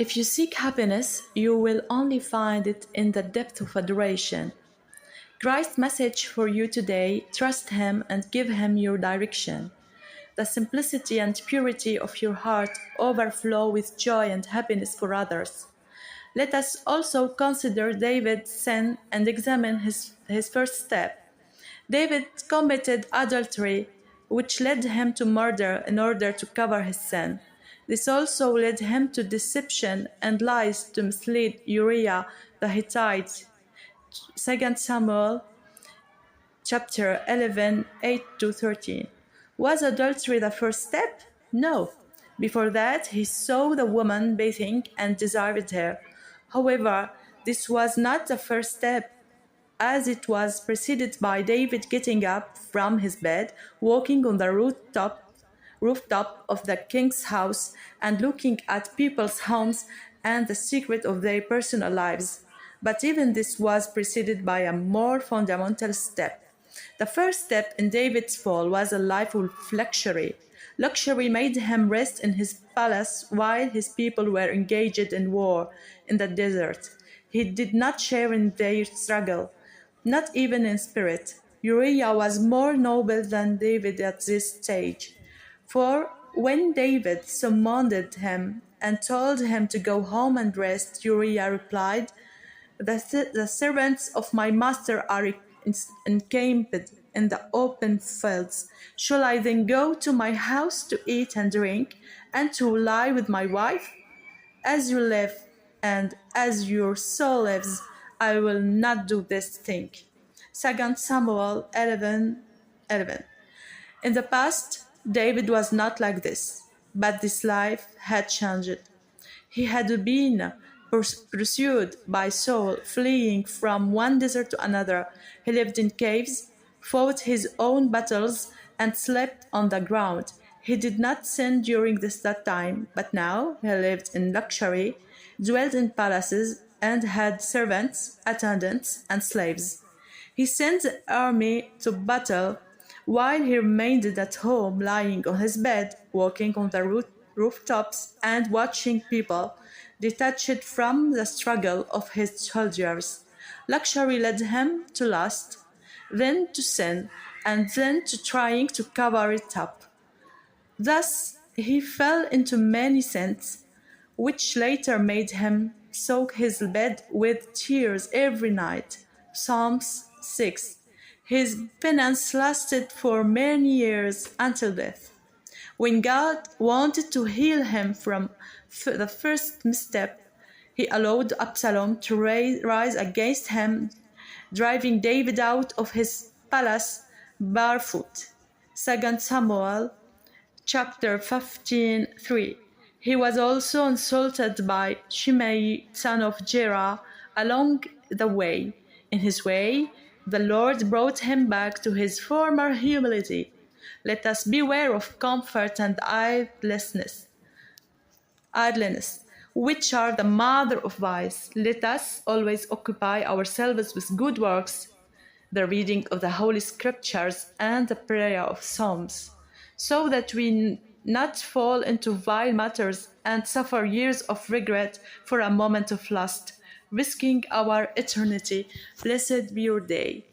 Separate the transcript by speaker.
Speaker 1: If you seek happiness, you will only find it in the depth of adoration. Christ's message for you today: trust Him and give Him your direction. The simplicity and purity of your heart overflow with joy and happiness for others. Let us also consider David's sin and examine his first step. David committed adultery, which led him to murder in order to cover his sin. This also led him to deception and lies to mislead Uriah the Hittite. 2 Samuel chapter 11, 8 to 13. Was adultery the first step? No. Before that, he saw the woman bathing and desired her. However, this was not the first step, as it was preceded by David getting up from his bed, walking on the rooftop of the king's house, and looking at people's homes and the secret of their personal lives. But even this was preceded by a more fundamental step. The first step in David's fall was a life of luxury. Luxury made him rest in his palace while his people were engaged in war in the desert. He did not share in their struggle, not even in spirit. Uriah was more noble than David at this stage. For when David summoned him and told him to go home and rest, Uriah replied, The servants of my master are encamped in the open fields. Shall I then go to my house to eat and drink, and to lie with my wife? As you live, and as your soul lives, I will not do this thing. 2 Samuel 11:11. In the past, David was not like this, but this life had changed. He had been pursued by Saul, fleeing from one desert to another. He lived in caves, fought his own battles, and slept on the ground. He did not sin during that time, but now he lived in luxury, dwelt in palaces, and had servants, attendants, and slaves. He sent the army to battle while he remained at home, lying on his bed, walking on the rooftops, and watching people detached from the struggle of his soldiers. Luxury led him to lust, then to sin, and then to trying to cover it up. Thus, he fell into many sins, which later made him soak his bed with tears every night. Psalms 6. His penance lasted for many years until death. When God wanted to heal him from the first misstep, he allowed Absalom to rise against him, driving David out of his palace barefoot. 2 Samuel chapter 15:3. He was also insulted by Shimei, son of Gera, along the way. In his way, the Lord brought him back to his former humility. Let us beware of comfort and idleness, which are the mother of vice. Let us always occupy ourselves with good works, the reading of the Holy Scriptures and the prayer of Psalms, so that we not fall into vile matters and suffer years of regret for a moment of lust, risking our eternity. Blessed be your day.